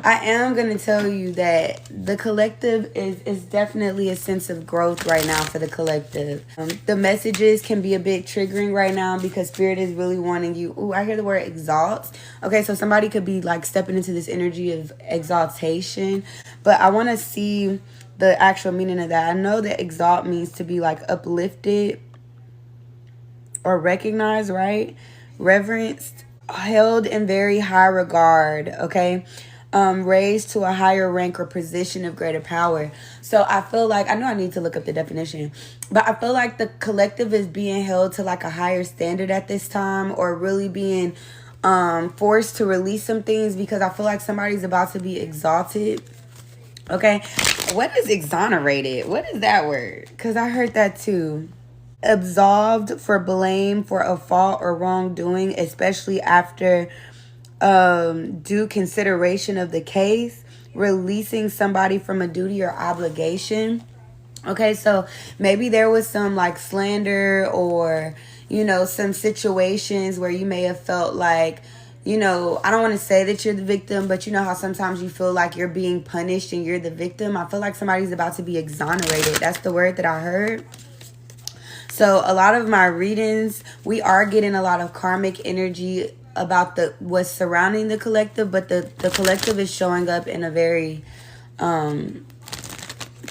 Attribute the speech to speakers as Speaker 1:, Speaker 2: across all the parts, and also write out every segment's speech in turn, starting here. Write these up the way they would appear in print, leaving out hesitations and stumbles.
Speaker 1: I am going to tell you that the collective is definitely a sense of growth right now for the collective. The messages can be a bit triggering right now because spirit is really wanting you. Ooh, I hear the word exalt. Okay, so somebody could be like stepping into this energy of exaltation, but I want to see the actual meaning of that. I know that exalt means to be like uplifted or recognized, right? Reverenced, held in very high regard, okay? Raised to a higher rank or position of greater power. So I feel like, I know I need to look up the definition, but I feel like the collective is being held to like a higher standard at this time, or really being forced to release some things, because I feel like somebody's about to be exalted. Okay, what is exonerated? What is that word? Because I heard that too. Absolved for blame for a fault or wrongdoing, especially after due consideration of the case, releasing somebody from a duty or obligation. Okay, so maybe there was some like slander, or some situations where you may have felt like, I don't want to say that you're the victim, but you know how sometimes you feel like you're being punished and you're the victim. I feel like somebody's about to be exonerated. That's the word that I heard. So a lot of my readings, we are getting a lot of karmic energy about what's surrounding the collective, but the collective is showing up in a very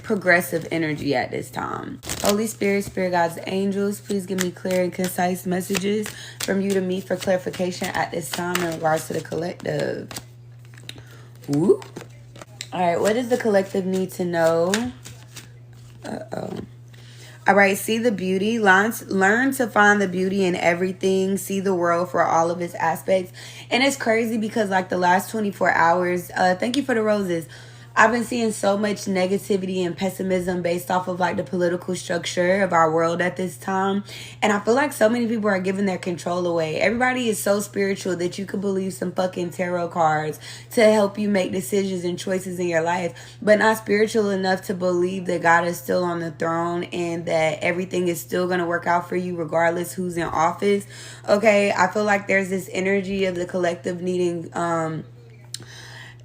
Speaker 1: progressive energy at this time. Holy Spirit, Spirit Guides, angels, please give me clear and concise messages from you to me for clarification at this time in regards to the collective. Woo. All right, what does the collective need to know? All right, see the beauty. Learn to find the beauty in everything. See the world for all of its aspects. And it's crazy because like the last 24 hours, thank you for the roses. I've been seeing so much negativity and pessimism based off of like the political structure of our world at this time. And I feel like so many people are giving their control away. Everybody is so spiritual that you could believe some fucking tarot cards to help you make decisions and choices in your life, but not spiritual enough to believe that God is still on the throne and that everything is still going to work out for you regardless who's in office. Okay, I feel like there's this energy of the collective needing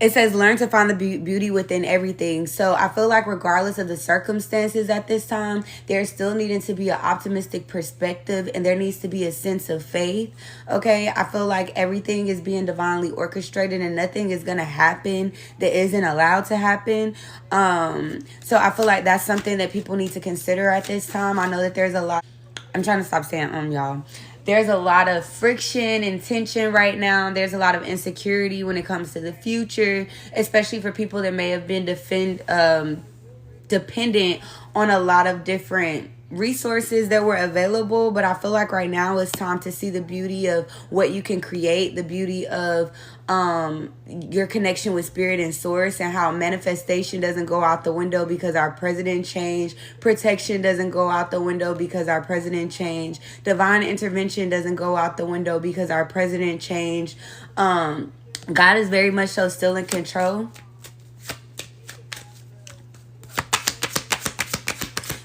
Speaker 1: it says learn to find the beauty within everything. So I feel like regardless of the circumstances at this time, there's still needing to be an optimistic perspective, and there needs to be a sense of faith. Okay, I feel like everything is being divinely orchestrated and nothing is going to happen that isn't allowed to happen. So I feel like that's something that people need to consider at this time. I know that there's a lot. I'm trying to stop saying y'all. There's a lot of friction and tension right now. There's a lot of insecurity when it comes to the future, especially for people that may have been dependent on a lot of different resources that were available. But I feel like right now it's time to see the beauty of what you can create, the beauty of your connection with spirit and source, and how manifestation doesn't go out the window because our president changed. Protection doesn't go out the window because our president changed. Divine intervention doesn't go out the window because our president changed. God is very much so still in control.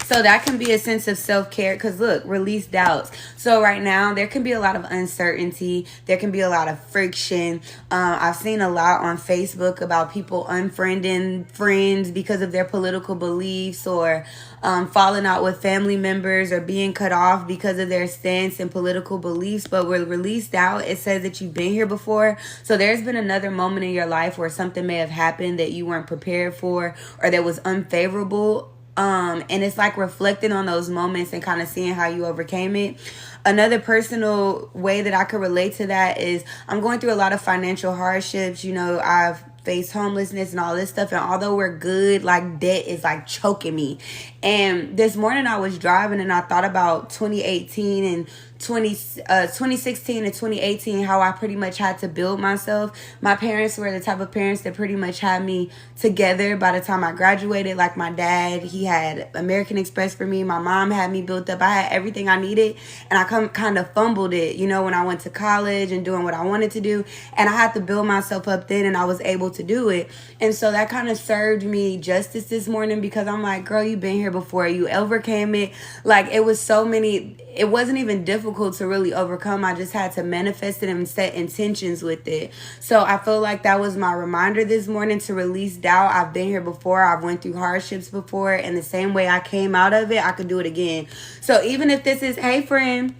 Speaker 1: So that can be a sense of self-care, because look, release doubts. So right now there can be a lot of uncertainty. There can be a lot of friction. I've seen a lot on Facebook about people unfriending friends because of their political beliefs, or falling out with family members, or being cut off because of their stance and political beliefs. But with released doubt, it says that you've been here before. So there's been another moment in your life where something may have happened that you weren't prepared for, or that was unfavorable. And it's like reflecting on those moments and kind of seeing how you overcame it. Another personal way that I could relate to that is I'm going through a lot of financial hardships. I've faced homelessness and all this stuff. And although we're good, like debt is like choking me. And this morning I was driving and I thought about 2018 and 2016 and 2018, how I pretty much had to build myself. My parents were the type of parents that pretty much had me together by the time I graduated. Like my dad, he had American Express for me. My mom had me built up. I had everything I needed, and I kind of fumbled it, when I went to college and doing what I wanted to do. And I had to build myself up then, and I was able to do it. And so that kind of served me justice this morning, because I'm like, girl, you've been here before. You overcame it. Like, it was so many it wasn't even difficult to really overcome. I just had to manifest it and set intentions with it. So I feel like that was my reminder this morning to release doubt. I've been here before. I've went through hardships before, and the same way I came out of it, I could do it again. So even if this is, hey friend,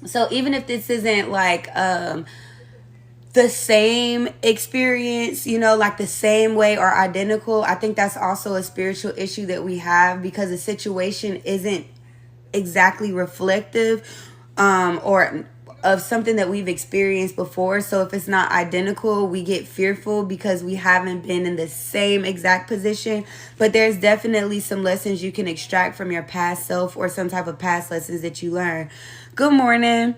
Speaker 1: so even if this isn't like the same experience, you know, like the same way or identical, I think that's also a spiritual issue that we have, because the situation isn't exactly reflective or of something that we've experienced before. So if it's not identical, we get fearful because we haven't been in the same exact position. But there's definitely some lessons you can extract from your past self, or some type of past lessons that you learn. Good morning.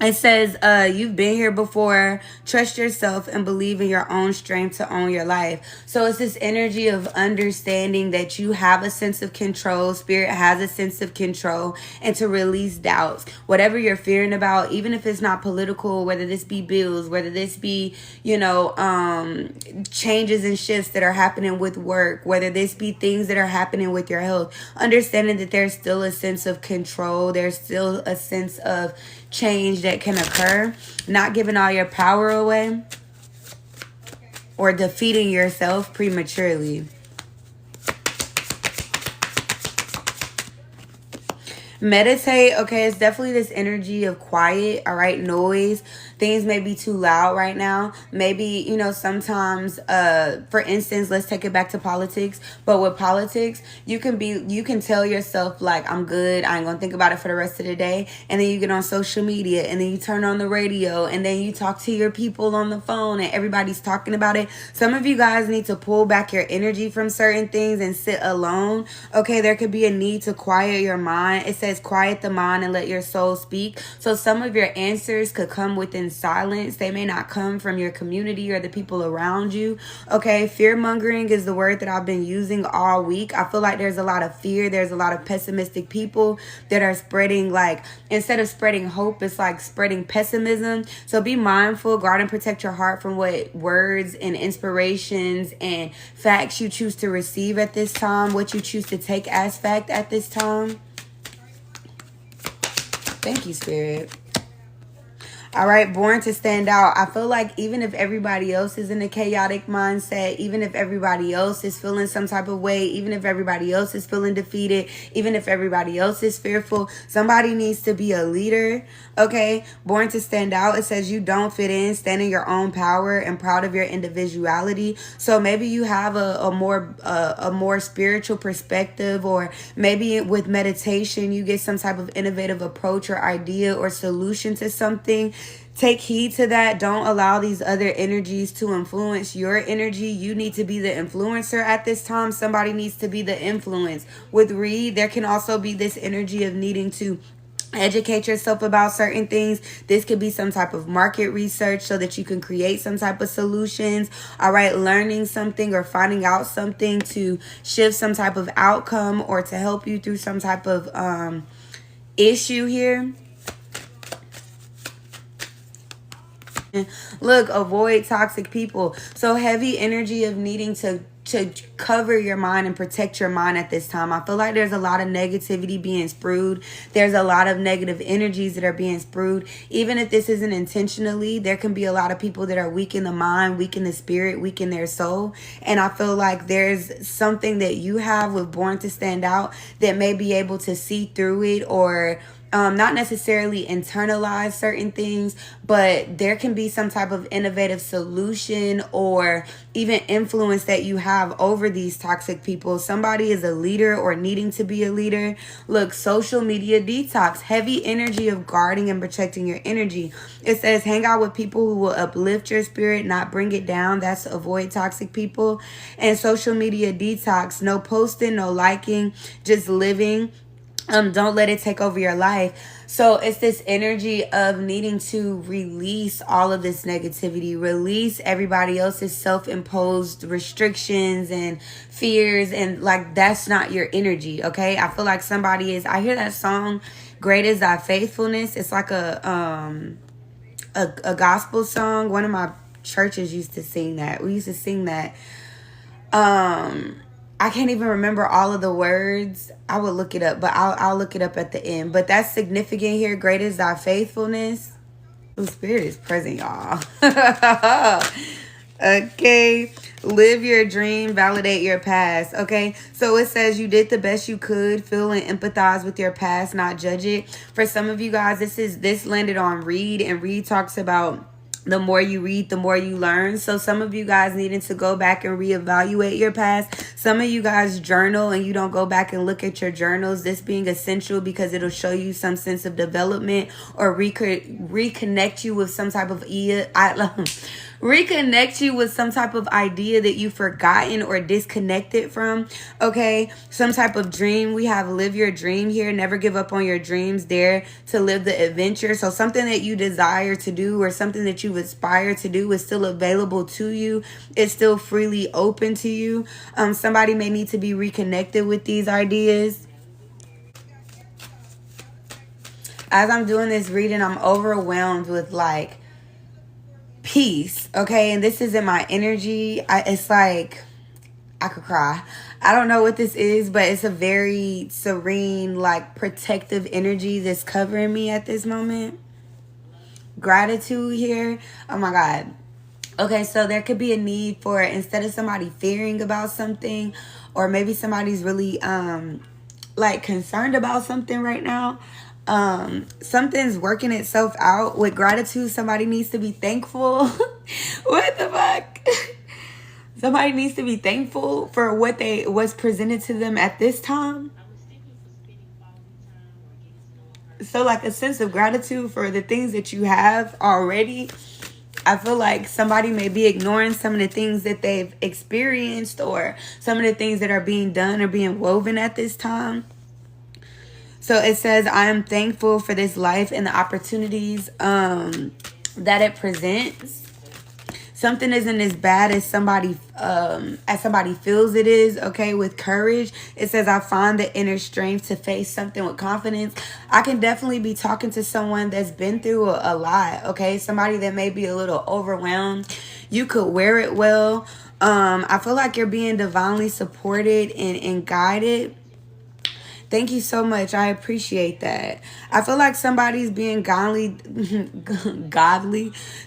Speaker 1: It says, you've been here before. Trust yourself and believe in your own strength to own your life. So it's this energy of understanding that you have a sense of control. Spirit has a sense of control, and to release doubts. Whatever you're fearing about, even if it's not political, whether this be bills, whether this be, you know, changes and shifts that are happening with work, whether this be things that are happening with your health, understanding that there's still a sense of control. There's still a sense of change that can occur, not giving all your power away or defeating yourself prematurely. Meditate. Okay, it's definitely this energy of quiet, all right, noise. Things may be too loud right now. Maybe, you know, sometimes, for instance, let's take it back to politics. But with politics, you can tell yourself, like, I'm good, I ain't gonna think about it for the rest of the day. And then you get on social media, and then you turn on the radio, and then you talk to your people on the phone, and everybody's talking about it. Some of you guys need to pull back your energy from certain things and sit alone. Okay, there could be a need to quiet your mind. It says quiet the mind and let your soul speak. So some of your answers could come within silence. They may not come from your community or the people around you. Okay, fear mongering is the word that I've been using all week. I feel like there's a lot of fear. There's a lot of pessimistic people that are spreading, like, instead of spreading hope, it's like spreading pessimism. So be mindful, guard and protect your heart from what words and inspirations and facts you choose to receive at this time, what you choose to take as fact at this time. Thank you, Spirit. All right, born to stand out. I feel like even if everybody else is in a chaotic mindset, even if everybody else is feeling some type of way, even if everybody else is feeling defeated, even if everybody else is fearful, somebody needs to be a leader. Okay, born to stand out. It says you don't fit in, stand in your own power, and proud of your individuality. So maybe you have a more spiritual perspective, or maybe with meditation you get some type of innovative approach or idea or solution to something. Take heed to that. Don't allow these other energies to influence your energy. You need to be the influencer at this time. Somebody needs to be the influence. With Reed, there can also be this energy of needing to educate yourself about certain things. This could be some type of market research so that you can create some type of solutions. All right, learning something or finding out something to shift some type of outcome or to help you through some type of issue here. Look, avoid toxic people. So heavy energy of needing to cover your mind and protect your mind at this time. I feel like there's a lot of negativity being spewed. There's a lot of negative energies that are being spewed. Even if this isn't intentionally, there can be a lot of people that are weak in the mind, weak in the spirit, weak in their soul. And I feel like there's something that you have with Born to Stand Out that may be able to see through it, or not necessarily internalize certain things, but there can be some type of innovative solution or even influence that you have over these toxic people. Somebody is a leader or needing to be a leader. Look, social media detox, heavy energy of guarding and protecting your energy. It says hang out with people who will uplift your spirit, not bring it down. That's avoid toxic people. And social media detox, no posting, no liking, just living. Don't let it take over your life. So it's this energy of needing to release all of this negativity, release everybody else's self-imposed restrictions and fears, and like that's not your energy. Okay, I feel like somebody is. I hear that song, "Great Is Thy Faithfulness." It's like a gospel song. One of my churches used to sing that. We used to sing that. I can't even remember all of the words. I will look it up, but I'll look it up at the end. But that's significant here. Great is thy faithfulness. The Spirit is present, y'all. Okay. Live your dream, validate your past. Okay. So it says you did the best you could, feel and empathize with your past, not judge it. For some of you guys, this landed on read, and read talks about the more you read, the more you learn. So some of you guys needing to go back and reevaluate your past. Some of you guys journal and you don't go back and look at your journals. This being essential because it'll show you some sense of development or reconnect you with some type of reconnect you with some type of idea that you've forgotten or disconnected from. Okay, some type of dream. We have live your dream here. Never give up on your dreams. Dare to live the adventure. So something that you desire to do or something that you aspire to do is still available to you. It's still freely open to you. Somebody may need to be reconnected with these ideas. As I'm doing this reading, I'm overwhelmed with like peace. Okay, and this is in my energy. It's like I could cry. I don't know what this is, but it's a very serene, like protective energy that's covering me at this moment. Gratitude here. Oh my God. Okay, so there could be a need for, instead of somebody fearing about something, or maybe somebody's really like concerned about something right now. Something's working itself out. With gratitude, somebody needs to be thankful. What the fuck? Somebody needs to be thankful for what's presented to them at this time. So like a sense of gratitude for the things that you have already. I feel like somebody may be ignoring some of the things that they've experienced or some of the things that are being done or being woven at this time. So it says, I am thankful for this life and the opportunities that it presents. Something isn't as bad as somebody feels it is. Okay, with courage, it says I find the inner strength to face something with confidence. I can definitely be talking to someone that's been through a lot. Okay, somebody that may be a little overwhelmed. You could wear it well. I feel like you're being divinely supported and guided. Thank you so much. I appreciate that. I feel like somebody's being godly,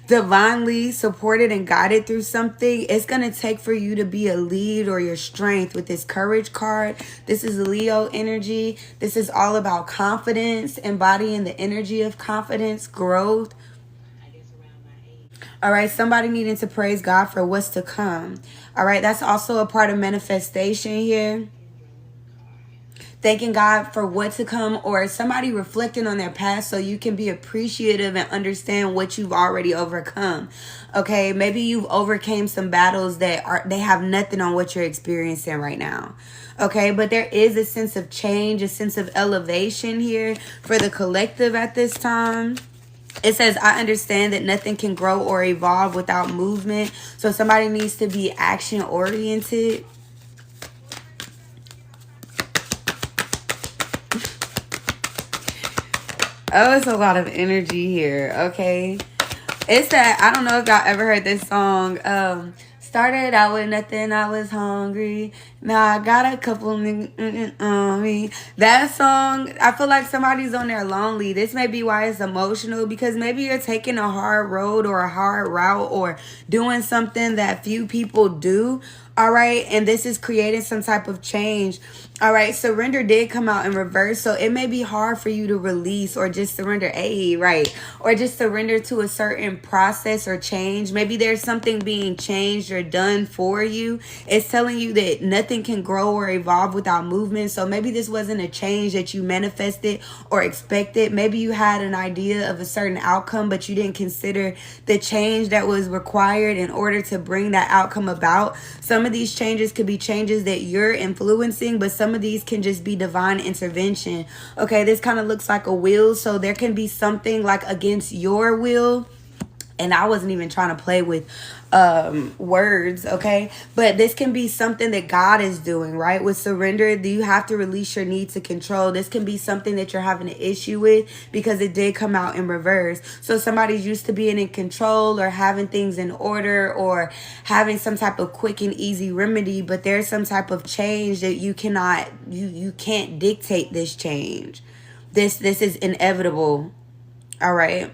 Speaker 1: divinely supported and guided through something. It's going to take for you to be a lead or your strength with this courage card. This is Leo energy. This is all about confidence, embodying the energy of confidence, growth. All right, somebody needing to praise God for what's to come. All right, that's also a part of manifestation here. Thanking God for what to come, or somebody reflecting on their past so you can be appreciative and understand what you've already overcome. Okay, maybe you've overcame some battles that they have nothing on what you're experiencing right now. Okay, but there is a sense of change, a sense of elevation here for the collective at this time. It says, I understand that nothing can grow or evolve without movement. So somebody needs to be action oriented. Oh, it's a lot of energy here, okay? It's that, I don't know if y'all ever heard this song. Started out with nothing, I was hungry. Now I got a couple niggas on me. That song, I feel like somebody's on there lonely. This may be why it's emotional, because maybe you're taking a hard road or a hard route or doing something that few people do. All right, and this is creating some type of change. All right, surrender did come out in reverse, so it may be hard for you to release or just surrender, right? Or just surrender to a certain process or change. Maybe there's something being changed or done for you. It's telling you that nothing can grow or evolve without movement. So maybe this wasn't a change that you manifested or expected. Maybe you had an idea of a certain outcome, but you didn't consider the change that was required in order to bring that outcome about. Some of these changes could be changes that you're influencing, but some of these can just be divine intervention. Okay, this kind of looks like a will, so there can be something like against your will. And I wasn't even trying to play with words, okay? But this can be something that God is doing, right? With surrender, you have to release your need to control. This can be something that you're having an issue with because it did come out in reverse. So somebody's used to being in control or having things in order or having some type of quick and easy remedy, but there's some type of change that you cannot, you can't dictate this change. This is inevitable, all right?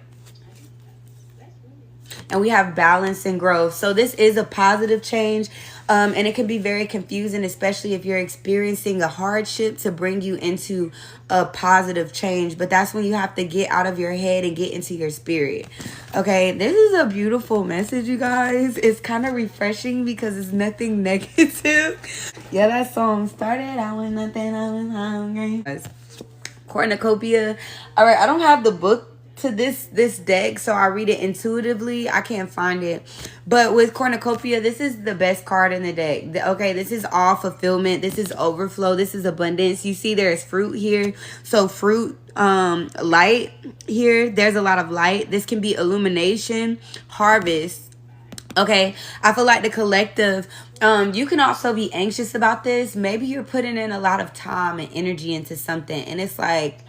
Speaker 1: And we have balance and growth. So this is a positive change. And it can be very confusing, especially if you're experiencing a hardship to bring you into a positive change. But that's when you have to get out of your head and get into your spirit. Okay, this is a beautiful message, you guys. It's kind of refreshing because it's nothing negative. Yeah, that song started out with nothing, I was hungry. Cornucopia. All right, I don't have the book to this deck, so I read it intuitively. I can't find it, but with Cornucopia, this is the best card in the deck. Okay, this is all fulfillment, this is overflow, this is abundance. You see there's fruit here, so fruit, light here, there's a lot of light. This can be illumination, harvest. Okay, I feel like the collective, you can also be anxious about this. Maybe you're putting in a lot of time and energy into something, and it's like,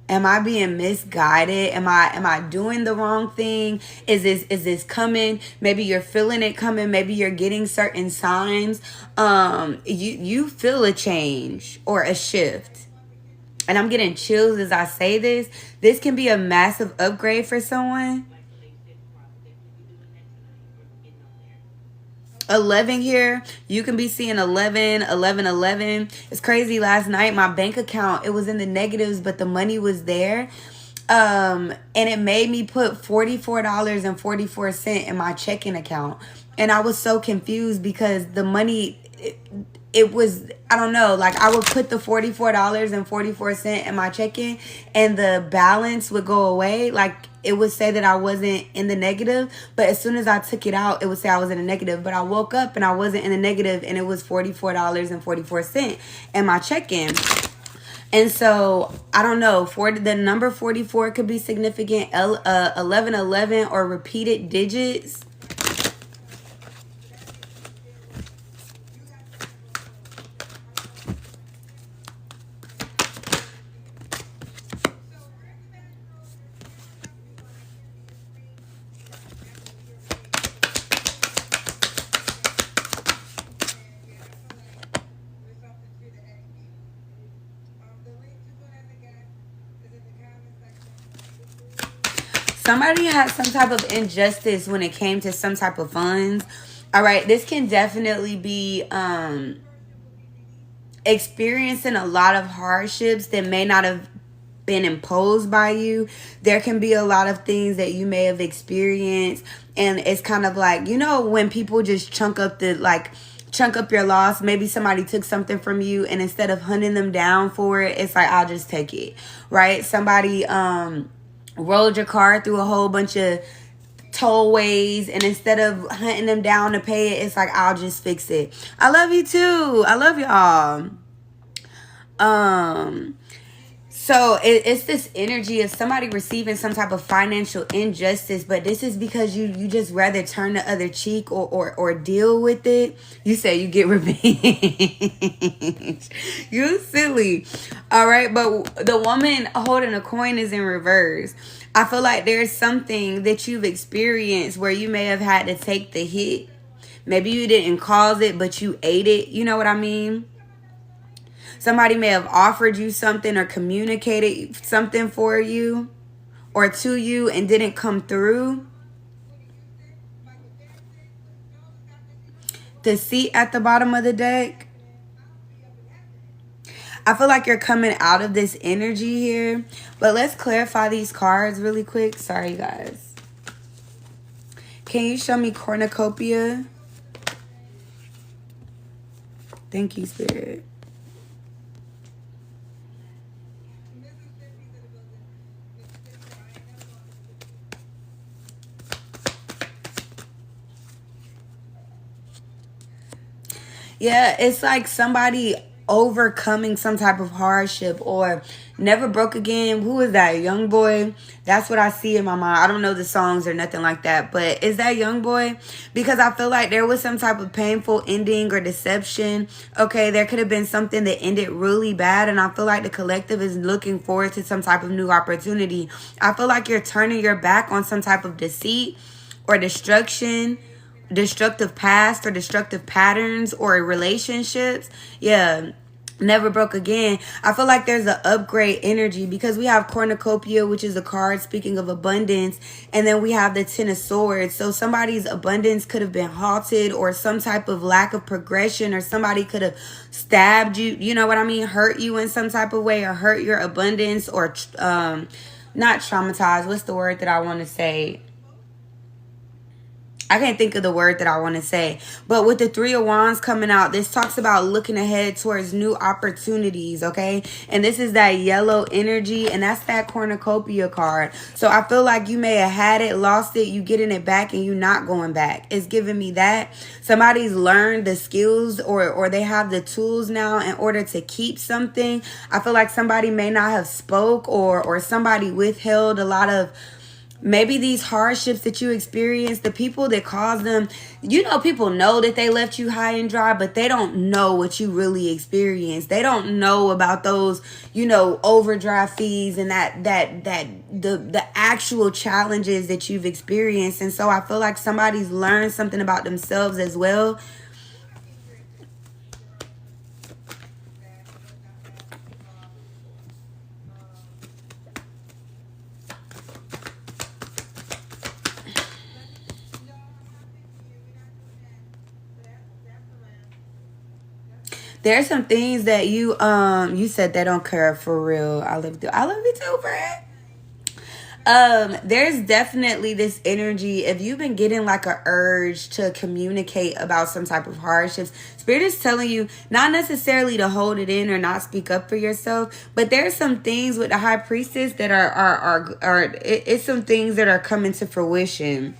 Speaker 1: am I being misguided? Am I doing the wrong thing? Is this coming? Maybe you're feeling it coming. Maybe you're getting certain signs. You feel a change or a shift. And I'm getting chills as I say this. This can be a massive upgrade for someone. 11 here, you can be seeing 11. It's crazy. Last night my bank account, it was in the negatives, but the money was there, and it made me put $44.44 in my checking account, and I was so confused because the money, it was, I don't know, like I would put the $44.44 in my checking and the balance would go away. Like it would say that I wasn't in the negative, but as soon as I took it out, it would say I was in the negative. But I woke up and I wasn't in the negative, and it was $44.44 in my check-in. And so I don't know, for the number 44 could be significant, 1111 or repeated digits. Somebody had some type of injustice when it came to some type of funds. All right, this can definitely be experiencing a lot of hardships that may not have been imposed by you. There can be a lot of things that you may have experienced, and it's kind of like, you know, when people just chunk up your loss. Maybe somebody took something from you, and instead of hunting them down for it, it's like, I'll just take it, right? Somebody rolled your car through a whole bunch of tollways, and instead of hunting them down to pay it, it's like, I'll just fix it. I love you too. I love y'all. So it's this energy of somebody receiving some type of financial injustice, but this is because you just rather turn the other cheek or deal with it. You say you get revenge. You silly. All right, but the woman holding a coin is in reverse. I feel like there's something that you've experienced where you may have had to take the hit. Maybe you didn't cause it, but you ate it. You know what I mean? Somebody may have offered you something or communicated something for you or to you and didn't come through. The seat at the bottom of the deck. I feel like you're coming out of this energy here. But let's clarify these cards really quick. Sorry, guys. Can you show me Cornucopia? Thank you, Spirit. Yeah, it's like somebody overcoming some type of hardship, or never broke again. Who is that? Young Boy? That's what I see in my mind. I don't know the songs or nothing like that, but is that Young Boy? Because I feel like there was some type of painful ending or deception. Okay, there could have been something that ended really bad, and I feel like the collective is looking forward to some type of new opportunity. I feel like you're turning your back on some type of deceit or destruction, destructive past or destructive patterns or relationships. Yeah, never broke again. I feel like there's an upgrade energy because we have cornucopia, which is a card speaking of abundance, and then we have the Ten of Swords. So somebody's abundance could have been halted, or some type of lack of progression, or somebody could have stabbed you, you know what I mean, hurt you in some type of way, or hurt your abundance, or not traumatized. What's the word that I want to say? I can't think of the word that I want to say. But with the Three of Wands coming out, this talks about looking ahead towards new opportunities, okay? And this is that yellow energy, and that's that cornucopia card. So I feel like you may have had it, lost it, you getting it back, and you not going back. It's giving me that. Somebody's learned the skills, or they have the tools now in order to keep something. I feel like somebody may not have spoke, or somebody withheld a lot of maybe these hardships that you experience. The people that caused them, you know, people know that they left you high and dry, but they don't know what you really experienced. They don't know about those, you know, overdraft fees and the actual challenges that you've experienced. And so I feel like somebody's learned something about themselves as well. There's some things that you said they don't care for real. I love you too, Brad. There's definitely this energy. If you've been getting like a urge to communicate about some type of hardships, Spirit is telling you not necessarily to hold it in or not speak up for yourself, but there's some things with the High Priestess that it's some things that are coming to fruition.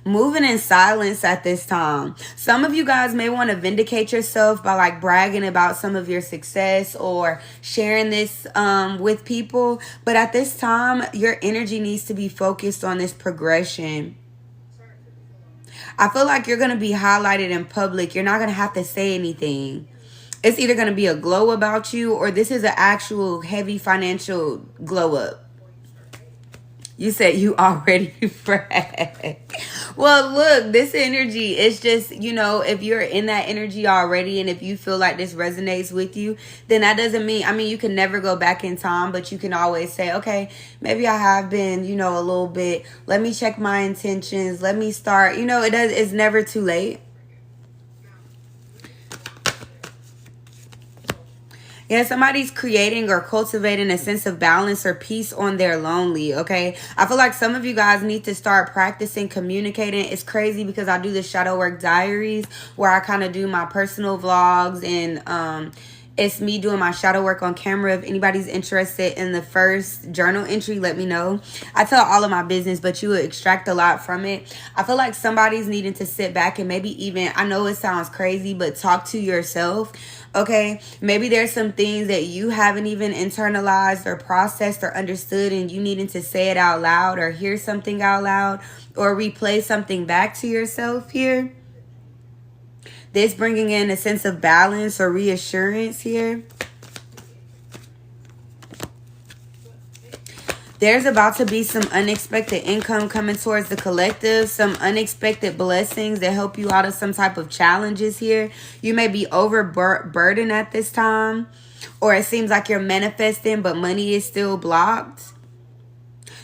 Speaker 1: Moving in silence at this time. Some of you guys may want to vindicate yourself by like bragging about some of your success or sharing this with people. But at this time, your energy needs to be focused on this progression. I feel like you're going to be highlighted in public. You're not going to have to say anything. It's either going to be a glow about you, or this is an actual heavy financial glow up. You said you already brag. Well, look, this energy is just, you know, if you're in that energy already, and if you feel like this resonates with you, then that doesn't mean, I mean, you can never go back in time, but you can always say, okay, maybe I have been, you know, a little bit. Let me check my intentions. Let me start. You know, it's never too late. Yeah, somebody's creating or cultivating a sense of balance or peace on their lonely, okay? I feel like some of you guys need to start practicing communicating. It's crazy because I do the shadow work diaries where I kind of do my personal vlogs, and it's me doing my shadow work on camera. If anybody's interested in the first journal entry, let me know. I tell all of my business, but you will extract a lot from it. I feel like somebody's needing to sit back and maybe even, I know it sounds crazy, but talk to yourself. Okay, maybe there's some things that you haven't even internalized or processed or understood, and you needing to say it out loud or hear something out loud or replay something back to yourself here. This bringing in a sense of balance or reassurance here. There's about to be some unexpected income coming towards the collective. Some unexpected blessings that help you out of some type of challenges here. You may be overburdened at this time. Or it seems like you're manifesting, but money is still blocked.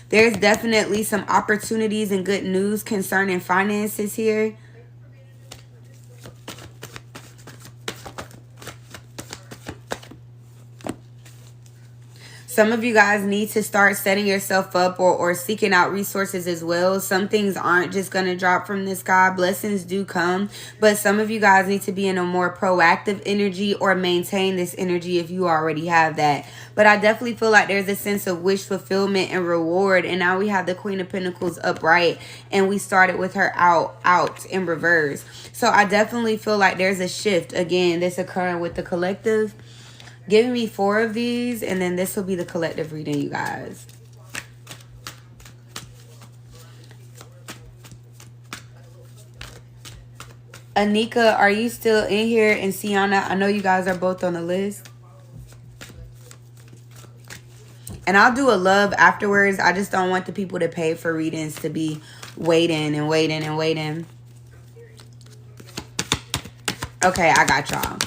Speaker 1: There's definitely some opportunities and good news concerning finances here. Some of you guys need to start setting yourself up or seeking out resources as well. Some things aren't just going to drop from the sky. Blessings do come, but some of you guys need to be in a more proactive energy or maintain this energy if you already have that. But I definitely feel like there's a sense of wish fulfillment and reward. And now we have the Queen of Pentacles upright, and we started with her out in reverse. So I definitely feel like there's a shift again that's occurring with the collective. Give me 4 of these, and then this will be the collective reading, you guys. Anika, are you still in here? And Sienna, I know you guys are both on the list. And I'll do a love afterwards. I just don't want the people to pay for readings to be waiting and waiting and waiting. Okay, I got y'all.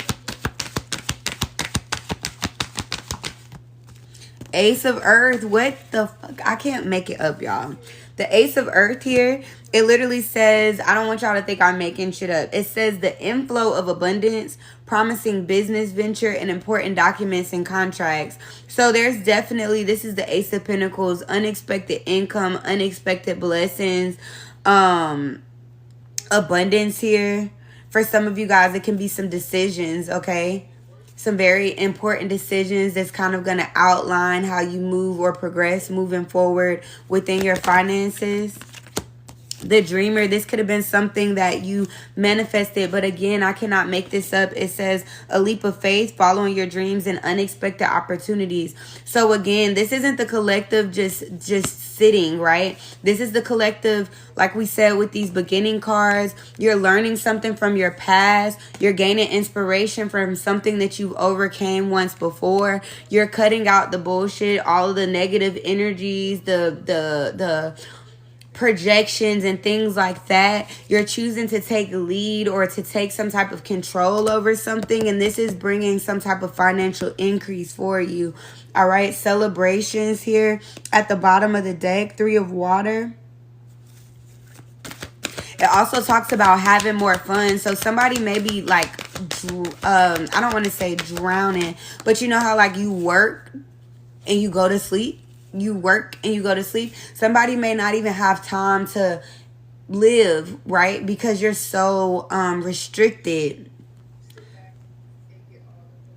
Speaker 1: Ace of Earth. What the fuck? I can't make it up, y'all. The Ace of Earth here, it literally says, I don't want y'all to think I'm making shit up. It says the inflow of abundance, promising business venture, and important documents and contracts. So there's definitely, this is the Ace of Pentacles, unexpected income, unexpected blessings, abundance here. For some of you guys, it can be some decisions, okay? Some very important decisions that's kind of going to outline how you move or progress moving forward within your finances. The dreamer, this could have been something that you manifested, but again, I cannot make this up. It says a leap of faith, following your dreams and unexpected opportunities. So again, this isn't the collective just sitting, right? This is the collective, like we said with these beginning cards. You're learning something from your past. You're gaining inspiration from something that you've overcame once before. You're cutting out the bullshit, all of the negative energies, the projections and things like that. You're choosing to take lead or to take some type of control over something, and this is bringing some type of financial increase for you. All right, celebrations here at the bottom of the deck. 3 of water. It also talks about having more fun. So somebody may be like, I don't want to say drowning, but you know how like you work and you go to sleep? You work and you go to sleep. Somebody may not even have time to live, right? Because you're so restricted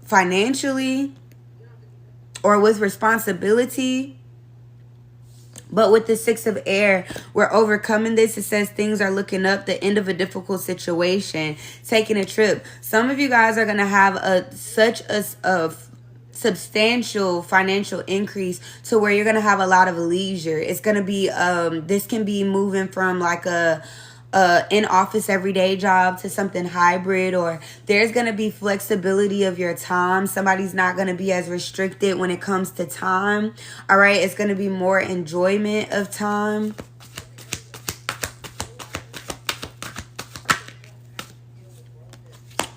Speaker 1: financially or with responsibility. But with the 6 of air, we're overcoming this. It says things are looking up, the end of a difficult situation, taking a trip. Some of you guys are going to have such a substantial financial increase to where you're going to have a lot of leisure. It's going to be, this can be moving from like a in-office everyday job to something hybrid, or there's going to be flexibility of your time. Somebody's not going to be as restricted when it comes to time. All right. It's going to be more enjoyment of time.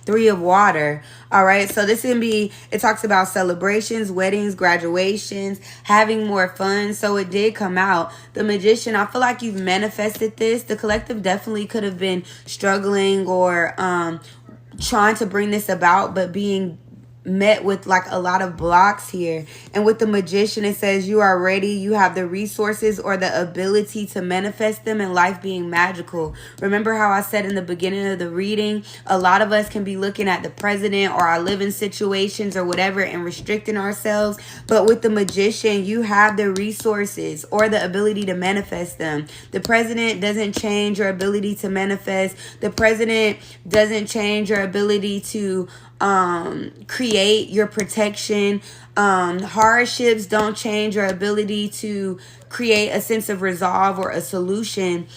Speaker 1: Three of water. All right. So this can be, it talks about celebrations, weddings, graduations, having more fun. So it did come out. The Magician, I feel like you've manifested this. The collective definitely could have been struggling or trying to bring this about, but being met with like a lot of blocks here. And with the Magician, it says you are ready, you have the resources or the ability to manifest them, and life being magical. Remember how I said in the beginning of the reading, a lot of us can be looking at the president or our living situations or whatever and restricting ourselves. But with the Magician, you have the resources or the ability to manifest them. The president doesn't change your ability to manifest. The president doesn't change your ability to create your protection. Hardships don't change your ability to create a sense of resolve or a solution.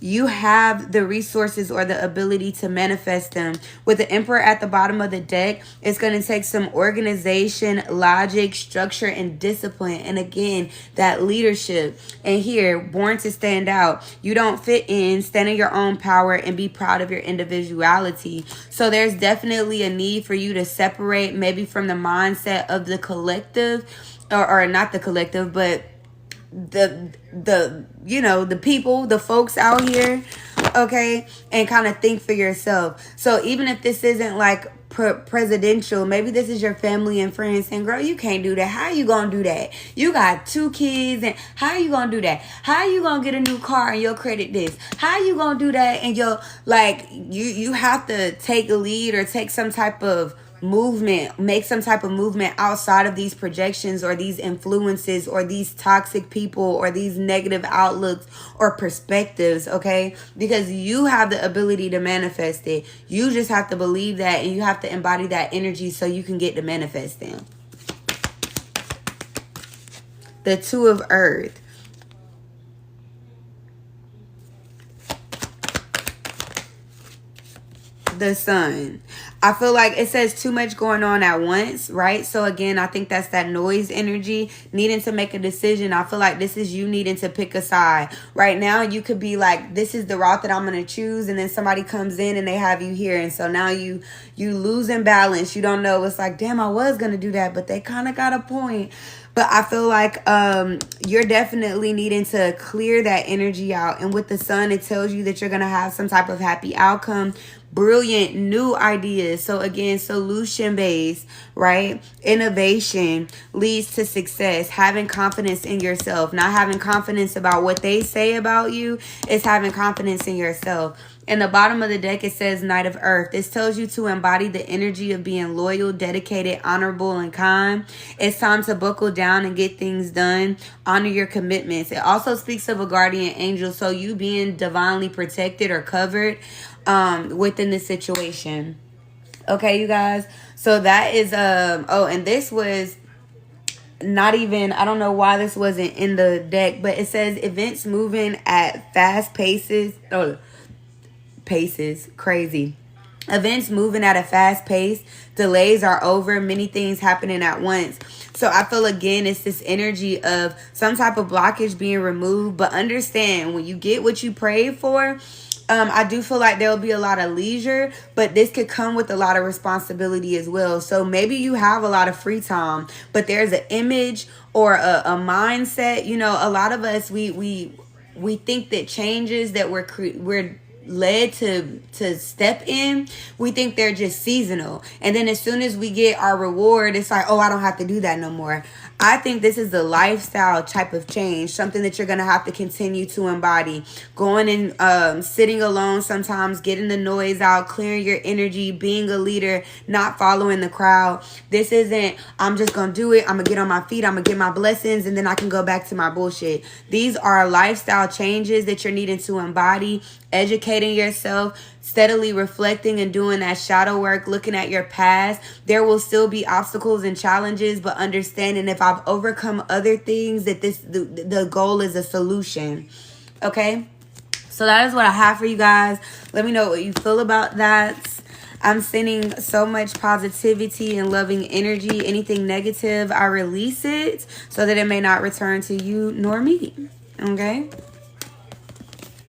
Speaker 1: You have the resources or the ability to manifest them. With the Emperor at the bottom of the deck, it's going to take some organization, logic, structure, and discipline. And again, that leadership. And here, born to stand out. You don't fit in, stand in your own power, and be proud of your individuality. So there's definitely a need for you to separate maybe from the mindset of the collective, or not the collective, but the you know, the people, the folks out here, okay, and kind of think for yourself. So even if this isn't like presidential. Maybe this is your family and friends saying, girl, you can't do that. How you gonna do that? You got 2 kids, and how you gonna do that? How you gonna get a new car and your credit this? How you gonna do that? And your, like, you have to take a lead or take some type of movement, make some type of movement outside of these projections or these influences or these toxic people or these negative outlooks or perspectives, okay? Because you have the ability to manifest it. You just have to believe that, and you have to embody that energy so you can get to manifesting. The 2 of Earth. The Sun. I feel like it says too much going on at once, right? So again, I think that's that noise energy, needing to make a decision. I feel like this is you needing to pick a side. Right now, you could be like, this is the route that I'm going to choose. And then somebody comes in and they have you here. And so now you losing balance. You don't know. It's like, damn, I was going to do that, but they kind of got a point. But I feel like you're definitely needing to clear that energy out. And with the Sun, it tells you that you're going to have some type of happy outcome, brilliant new ideas. So again, solution based, right? Innovation leads to success. Having confidence in yourself, not having confidence about what they say about you, is having confidence in yourself. In the bottom of the deck, it says Knight of Earth. This tells you to embody the energy of being loyal, dedicated, honorable, and kind. It's time to buckle down and get things done. Honor your commitments. It also speaks of a guardian angel, so you being divinely protected or covered within this situation. Okay, you guys. So that is and this was not even, I don't know why this wasn't in the deck, but it says events moving at fast paces. Crazy. Events moving at a fast pace. Delays are over. Many things happening at once. So I feel, again, it's this energy of some type of blockage being removed. But understand, when you get what you prayed for, I do feel like there'll be a lot of leisure, but this could come with a lot of responsibility as well. So maybe you have a lot of free time, but there's an image or a mindset. You know, a lot of us, we think that changes that we're led to step in, we think they're just seasonal. And then as soon as we get our reward, it's like, oh, I don't have to do that no more. I think this is a lifestyle type of change, something that you're going to have to continue to embody. Going and sitting alone sometimes, getting the noise out, clearing your energy, being a leader, not following the crowd. This isn't, I'm just going to do it, I'm going to get on my feet, I'm going to get my blessings, and then I can go back to my bullshit. These are lifestyle changes that you're needing to embody, educating yourself, steadily reflecting and doing that shadow work, looking at your past. There will still be obstacles and challenges, but understanding if I've overcome other things, that the goal is a solution. Okay? So that is what I have for you guys. Let me know what you feel about that. I'm sending so much positivity and loving energy. Anything negative, I release it so that it may not return to you nor me. Okay?